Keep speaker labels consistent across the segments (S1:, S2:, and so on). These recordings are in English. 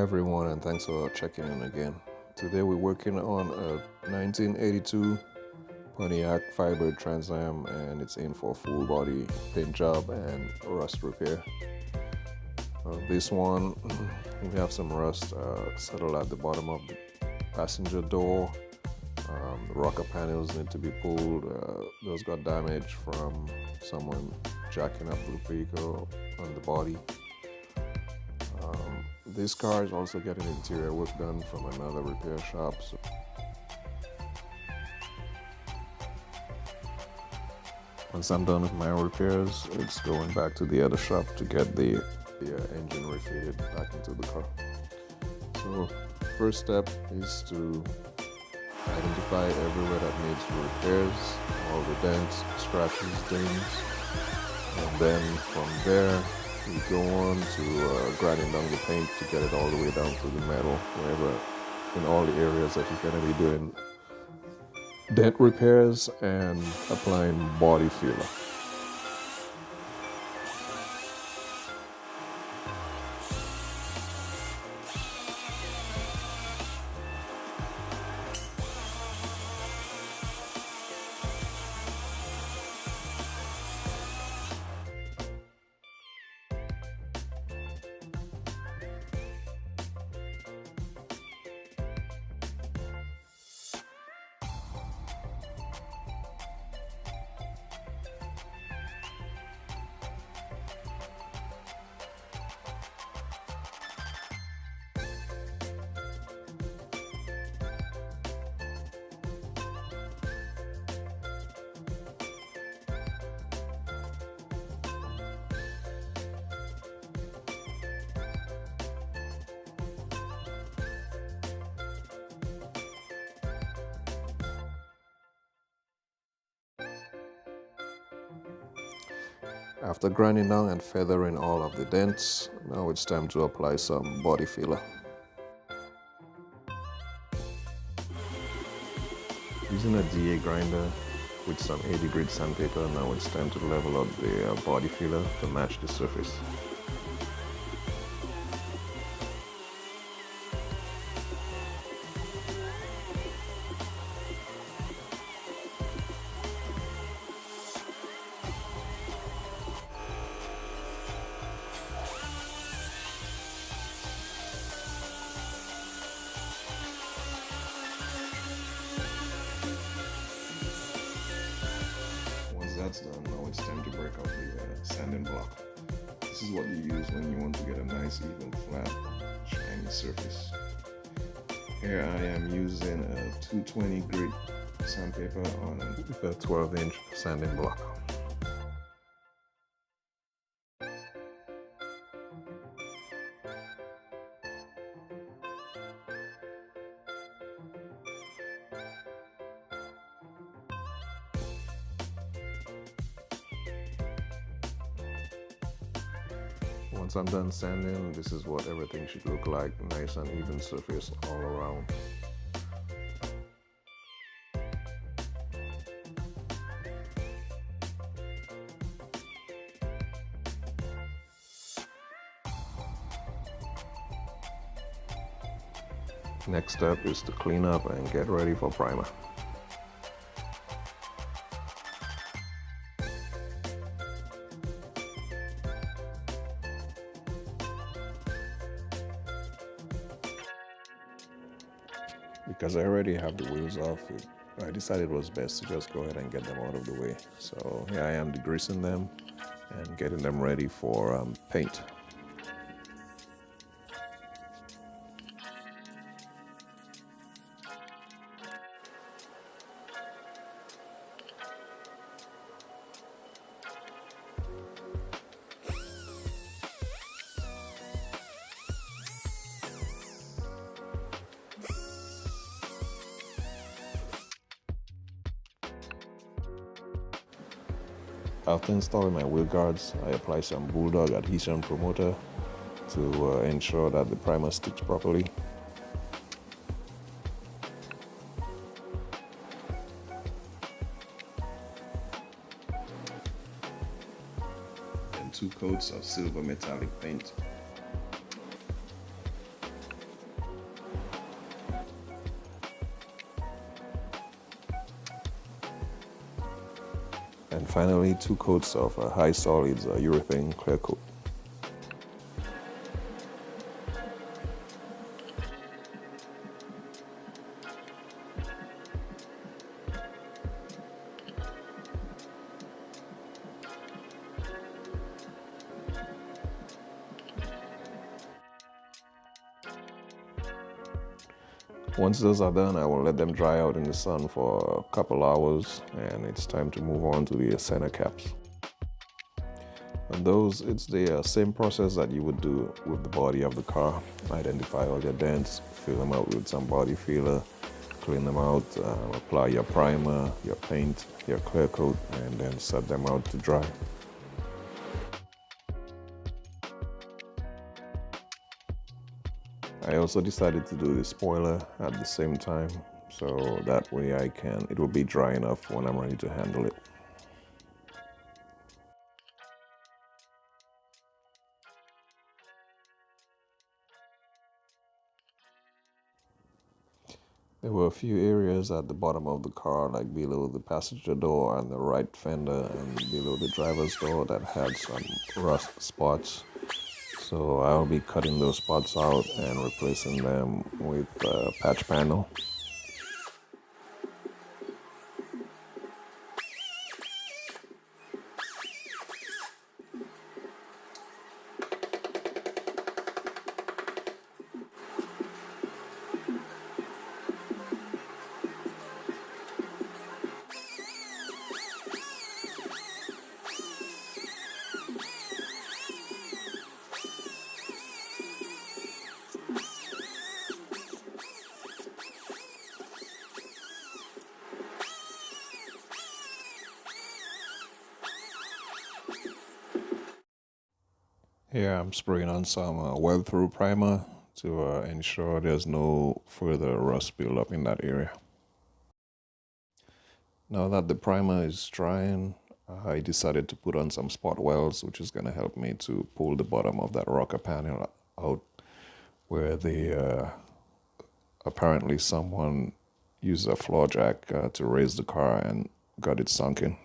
S1: everyone, and thanks for checking in again. Today we're working on a 1982 Pontiac Fiber Trans Am, and it's in for full body paint job and rust repair. This one, we have some rust settled at the bottom of the passenger door. The rocker panels need to be pulled. Those got damaged from someone jacking up the vehicle on the body. This car is also getting interior work done from another repair shop. Once I'm done with my repairs, it's going back to the other shop to get the engine refitted back into the car. So first step is to identify everywhere that needs repairs, all the dents, scratches, dings, and then from there we go on to grinding down the paint to get it all the way down to the metal, wherever in all the areas that you're going to be doing dent repairs and applying body filler. After grinding down and feathering all of the dents, now it's time to apply some body filler. Using a DA grinder with some 80 grit sandpaper, now it's time to level up the body filler to match the surface. That's done, now it's time to break out the sanding block. This is what you use when you want to get a nice, even, flat, shiny surface. Here I am using a 220 grit sandpaper on a 12-inch sanding block. Once I'm done sanding, this is what everything should look like, nice and even surface all around. Next step is to clean up and get ready for primer. Because I already have the wheels off, I decided it was best to just go ahead and get them out of the way. So here I am degreasing them and getting them ready for paint. After installing my wheel guards, I apply some Bulldog adhesion promoter to ensure that the primer sticks properly. And 2 coats of silver metallic paint. And finally, 2 coats of high solids urethane clear coat. Once those are done, I will let them dry out in the sun for a couple hours, and it's time to move on to the center caps. And those, it's the same process that you would do with the body of the car. Identify all your dents, fill them out with some body filler, clean them out, apply your primer, your paint, your clear coat, and then set them out to dry. I also decided to do the spoiler at the same time, so that way it will be dry enough when I'm ready to handle it. There were a few areas at the bottom of the car, like below the passenger door and the right fender and below the driver's door, that had some rust spots. So I'll be cutting those spots out and replacing them with a patch panel. Here I'm spraying on some weld-through primer to ensure there's no further rust buildup in that area. Now that the primer is drying, I decided to put on some spot welds, which is going to help me to pull the bottom of that rocker panel out where apparently someone used a floor jack to raise the car and got it sunken.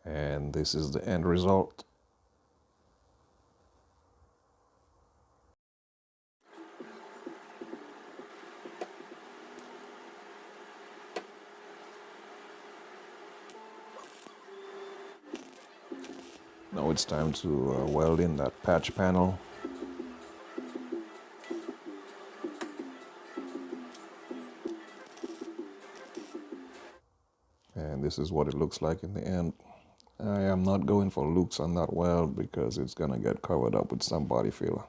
S1: And this is the end result. Now it's time to weld in that patch panel. And this is what it looks like in the end. I am not going for looks on that weld because it's going to get covered up with some body filler.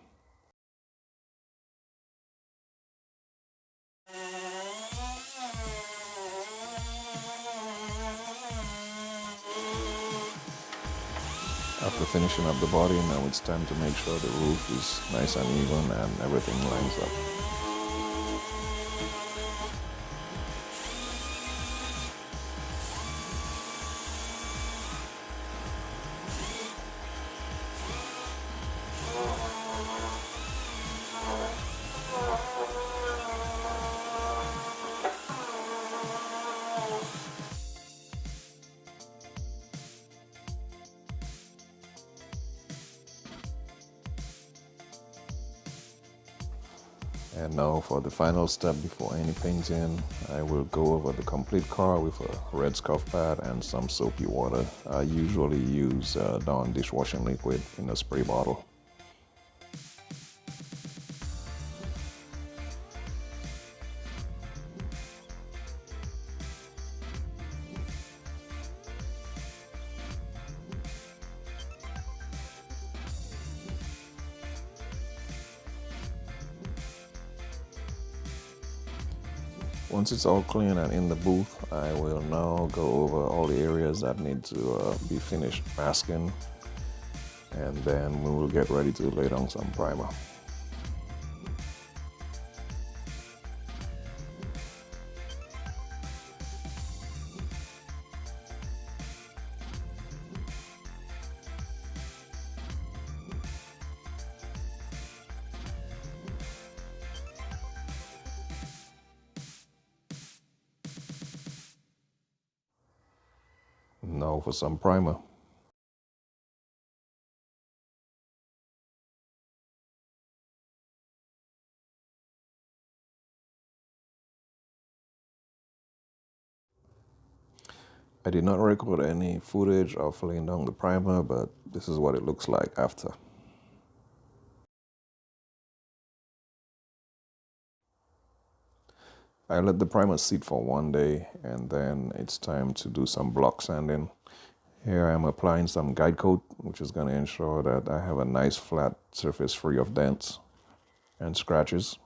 S1: After finishing up the body, now it's time to make sure the roof is nice and even and everything lines up. And now for the final step before any painting, I will go over the complete car with a red scuff pad and some soapy water. I usually use Dawn dishwashing liquid in a spray bottle. Once it's all clean and in the booth, I will now go over all the areas that need to be finished masking, and then we will get ready to lay down some primer. Now for some primer. I did not record any footage of laying down the primer, but this is what it looks like after. I let the primer sit for 1 day, and then it's time to do some block sanding. Here I'm applying some guide coat, which is going to ensure that I have a nice flat surface free of dents and scratches.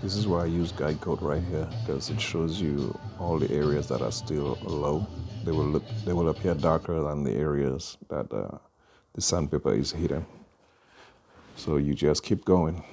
S1: This is why I use guide coat right here, because it shows you all the areas that are still low. They will appear darker than the areas that the sandpaper is hidden. So you just keep going.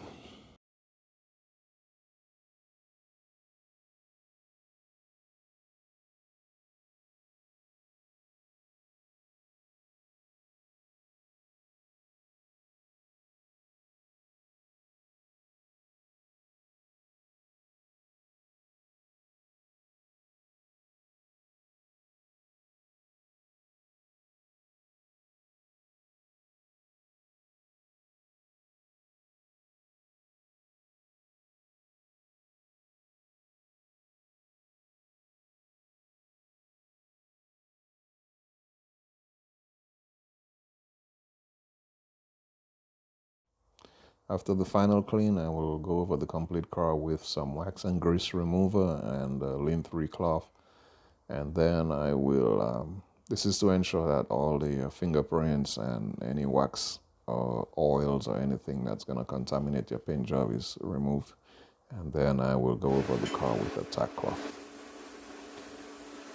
S1: After the final clean, I will go over the complete car with some wax and grease remover and lint-free cloth. And then I will, this is to ensure that all the fingerprints and any wax or oils or anything that's going to contaminate your paint job is removed. And then I will go over the car with a tack cloth.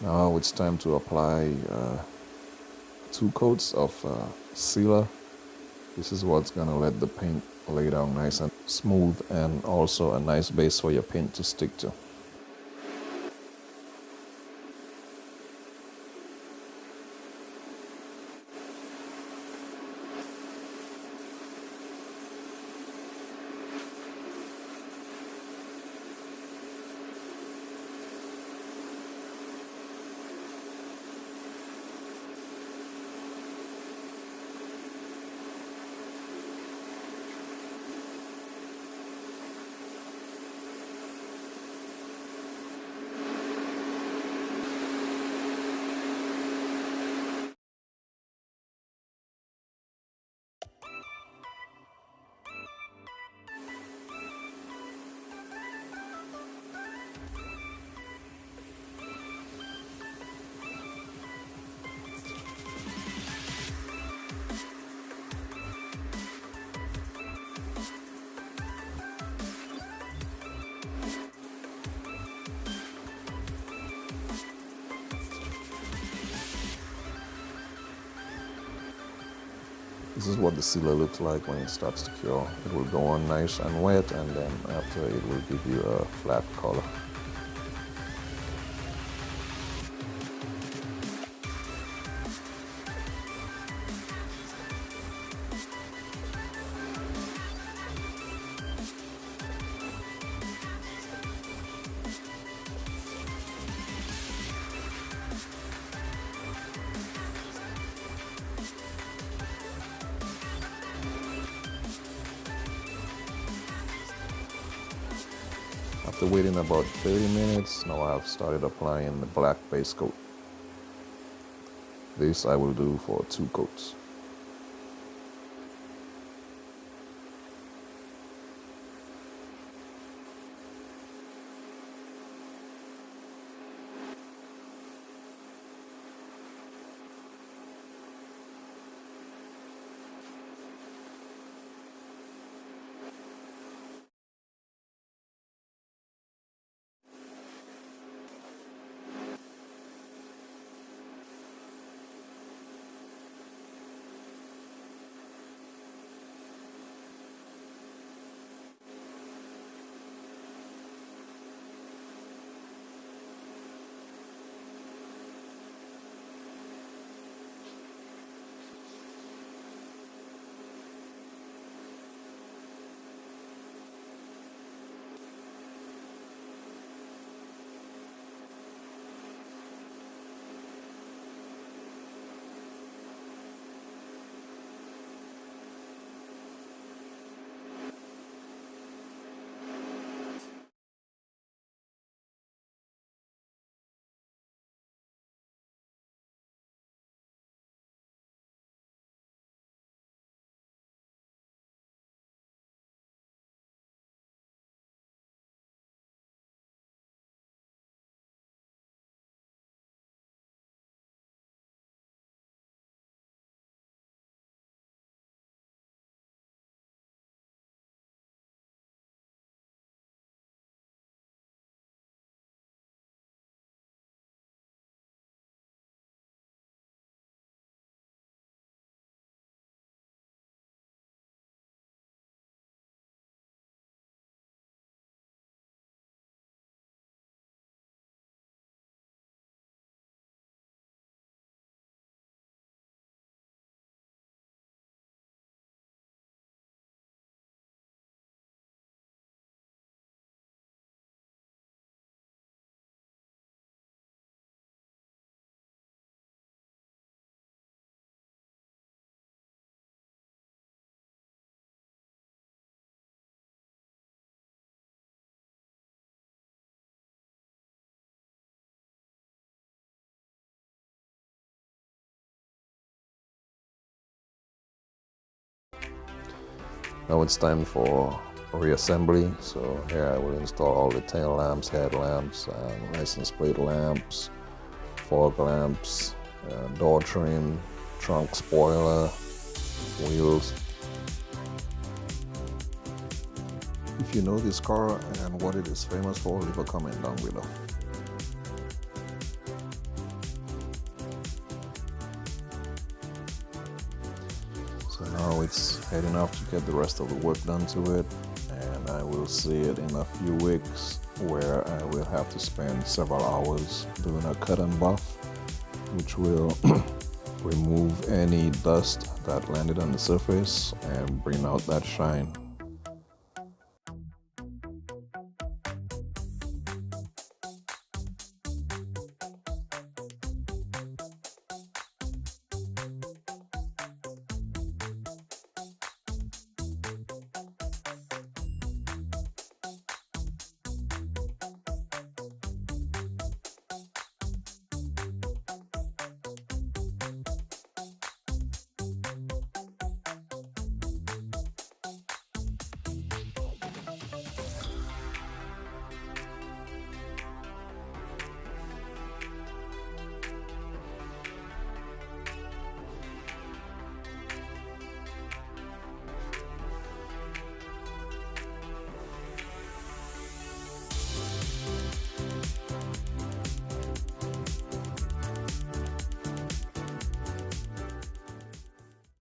S1: Now it's time to apply 2 coats of sealer. This is what's going to let the paint lay down nice and smooth, and also a nice base for your paint to stick to. This is what the sealer looks like when it starts to cure. It will go on nice and wet, and then after it will give you a flat color. After waiting about 30 minutes, now I've started applying the black base coat. This I will do for 2 coats. Now it's time for reassembly. So here I will install all the tail lamps, headlamps, license plate lamps, fog lamps, door trim, trunk spoiler, wheels. If you know this car and what it is famous for, leave a comment down below. So now it's heading off to get the rest of the work done to it, and I will see it in a few weeks where I will have to spend several hours doing a cut and buff, which will remove any dust that landed on the surface and bring out that shine.